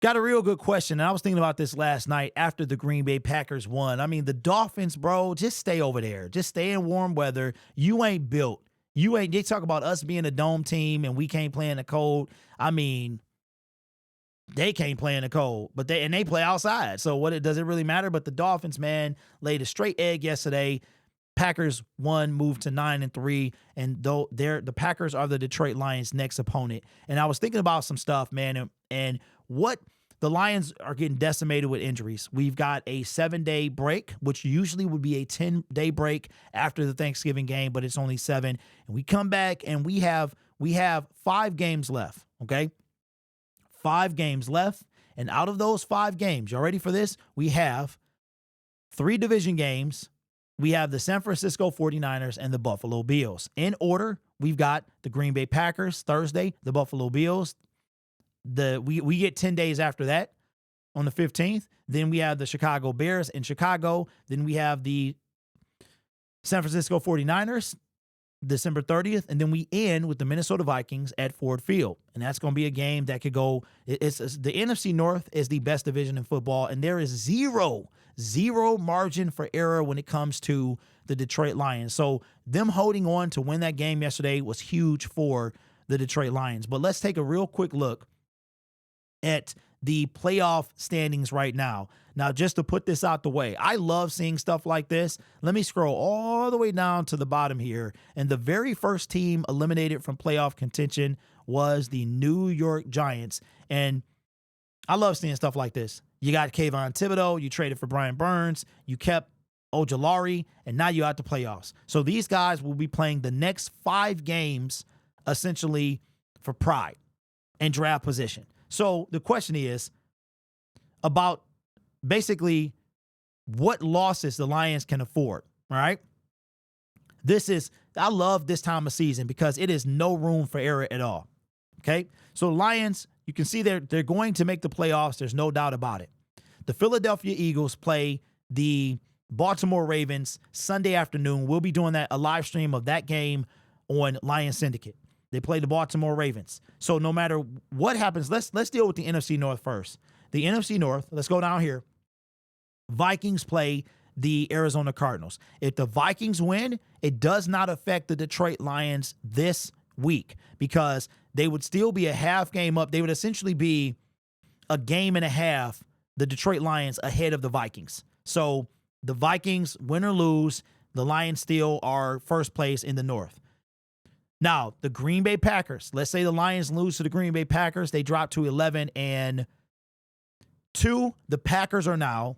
Got a real good question, and I was thinking about this last night after the Green Bay Packers won. I mean, the Dolphins, bro, just stay over there. Just stay in warm weather. You ain't built. They talk about us being a dome team and we can't play in the cold. I mean, they can't play in the cold, but they play outside. So does it really matter? But the Dolphins, man, laid a straight egg yesterday. Packers won, moved to 9-3, and the Packers are the Detroit Lions' next opponent. And I was thinking about some stuff, man, and what the Lions are getting decimated with injuries. We've got a 7-day break, which usually would be a 10-day break after the Thanksgiving game, but it's only 7. And we come back and we have 5 games left, okay? 5 games left. And out of those 5 games, y'all ready for this? We have 3 division games. We have the San Francisco 49ers and the Buffalo Bills. In order, we've got the Green Bay Packers Thursday, the Buffalo Bills. We get 10 days after that on the 15th. Then we have the Chicago Bears in Chicago. Then we have the San Francisco 49ers December 30th. And then we end with the Minnesota Vikings at Ford Field. And that's going to be a game that could go. It's the NFC North is the best division in football. And there is zero margin for error when it comes to the Detroit Lions. So them holding on to win that game yesterday was huge for the Detroit Lions. But let's take a real quick look at the playoff standings right now. Now, just to put this out the way, I love seeing stuff like this. Let me scroll all the way down to the bottom here. And the very first team eliminated from playoff contention was the New York Giants. And I love seeing stuff like this. You got Kayvon Thibodeau, you traded for Brian Burns, you kept Ojulari, and now you're out the playoffs. So these guys will be playing the next 5 games essentially for pride and draft position. So the question is about basically what losses the Lions can afford, all right? I love this time of season because it is no room for error at all, okay? So Lions, you can see they're going to make the playoffs. There's no doubt about it. The Philadelphia Eagles play the Baltimore Ravens Sunday afternoon. We'll be doing a live stream of that game on Lions Syndicate. They play the Baltimore Ravens. So no matter what happens, let's deal with the NFC North first. The NFC North, let's go down here. Vikings play the Arizona Cardinals. If the Vikings win, it does not affect the Detroit Lions this week because they would still be a half game up. They would essentially be a game and a half, the Detroit Lions, ahead of the Vikings. So the Vikings, win or lose, the Lions still are first place in the North. Now, the Green Bay Packers, let's say the Lions lose to the Green Bay Packers. They drop to 11-2. The Packers are now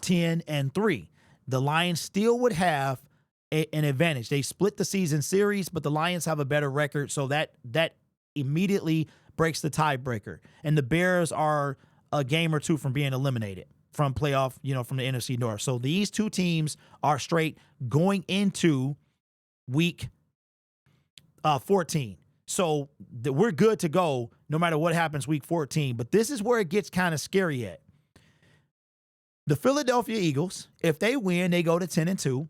10-3. The Lions still would have an advantage. They split the season series, but the Lions have a better record, so that immediately breaks the tiebreaker. And the Bears are a game or 2 from being eliminated from playoff, from the NFC North. So these 2 teams are straight going into week 14. So we're good to go no matter what happens week 14. But this is where it gets kind of scary at. The Philadelphia Eagles, if they win, they go to 10-2.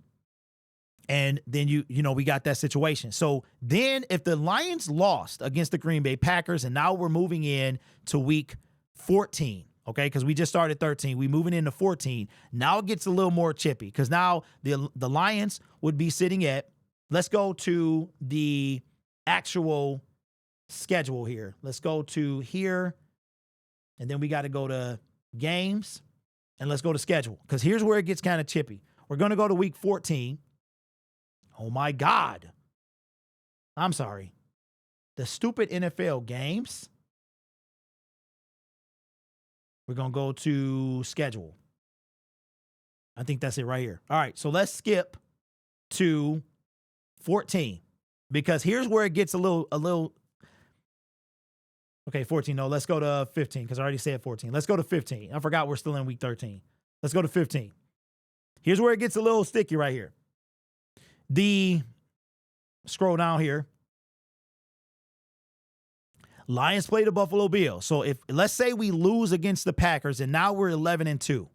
And then we got that situation. So then if the Lions lost against the Green Bay Packers, and now we're moving in to week 14, okay? Because we just started 13. We're moving into 14. Now it gets a little more chippy because now the Lions would be sitting at, let's go to the actual schedule here. Let's go to here, and then we got to go to games, and let's go to schedule because here's where it gets kind of chippy. We're going to go to week 14. Oh, my God. I'm sorry. The stupid NFL games. We're going to go to schedule. I think that's it right here. All right, so let's skip to 14 because here's where it gets a little. Okay, 14. No, let's go to 15 because I already said 14. Let's go to 15. I forgot we're still in week 13. Let's go to 15. Here's where it gets a little sticky right here. Scroll down here. Lions play the Buffalo Bills. So let's say we lose against the Packers and now we're 11-2.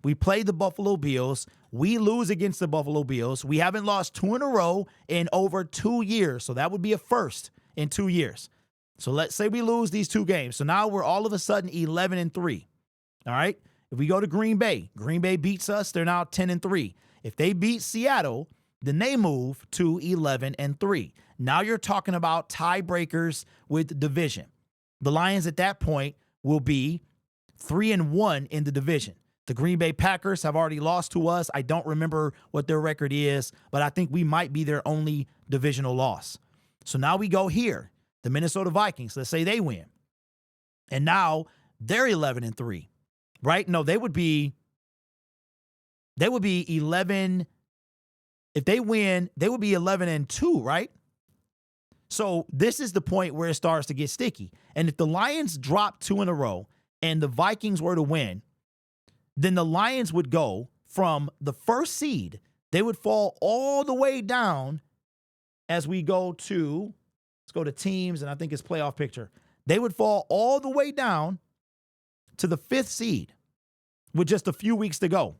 We play the Buffalo Bills. We lose against the Buffalo Bills. We haven't lost 2 in a row in over 2 years. So that would be a first in 2 years. So let's say we lose these 2 games. So now we're all of a sudden 11-3. All right. If we go to Green Bay beats us. They're now 10-3. If they beat Seattle, then they move to 11-3. Now you're talking about tiebreakers with division. The Lions at that point will be 3-1 in the division. The Green Bay Packers have already lost to us. I don't remember what their record is, but I think we might be their only divisional loss. So now we go here. The Minnesota Vikings, let's say they win. And now they're 11-3, right? No, they would be 11. If they win, they would be 11-2, right? So this is the point where it starts to get sticky. And if the Lions drop 2 in a row and the Vikings were to win, then the Lions would go from the first seed. They would fall all the way down as we go to, let's go to teams, and I think it's playoff picture. They would fall all the way down to the 5th seed with just a few weeks to go.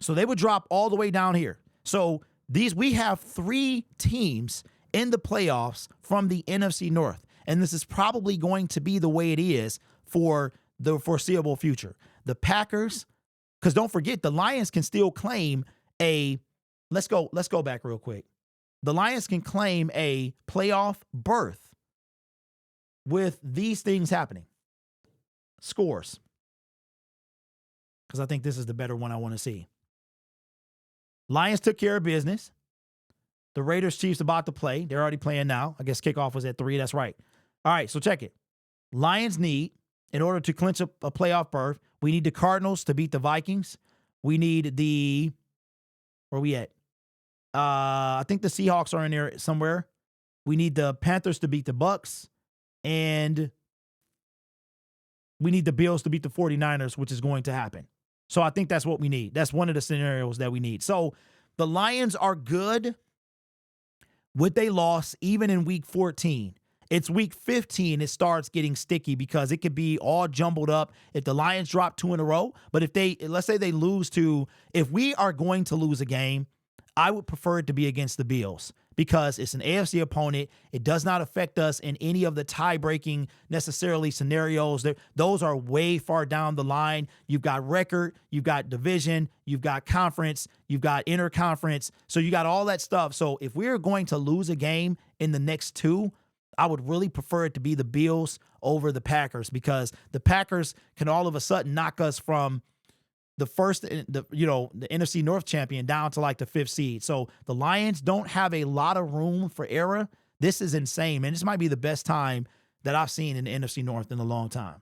So they would drop all the way down here. So we have 3 teams in the playoffs from the NFC North. And this is probably going to be the way it is for the foreseeable future. The Packers, because don't forget, the Lions can still claim let's go back real quick. The Lions can claim a playoff berth with these things happening. Scores. Because I think this is the better one I want to see. Lions took care of business. The Raiders Chiefs about to play. They're already playing now. I guess kickoff was at 3. That's right. All right, so check it. Lions need, in order to clinch a playoff berth, we need the Cardinals to beat the Vikings. We need where we at? I think the Seahawks are in there somewhere. We need the Panthers to beat the Bucks. And we need the Bills to beat the 49ers, which is going to happen. So I think that's what we need. That's one of the scenarios that we need. So the Lions are good with a loss even in week 14. It's week 15, it starts getting sticky because it could be all jumbled up if the Lions drop 2 in a row. But let's say they lose if we are going to lose a game, I would prefer it to be against the Bills because it's an AFC opponent. It does not affect us in any of the tie-breaking necessarily scenarios. Those are way far down the line. You've got record, you've got division, you've got conference, you've got interconference. So you got all that stuff. So if we're going to lose a game in the next 2, I would really prefer it to be the Bills over the Packers because the Packers can all of a sudden knock us from the NFC North champion down to like the 5th seed. So the Lions don't have a lot of room for error. This is insane, man. This might be the best time that I've seen in the NFC North in a long time.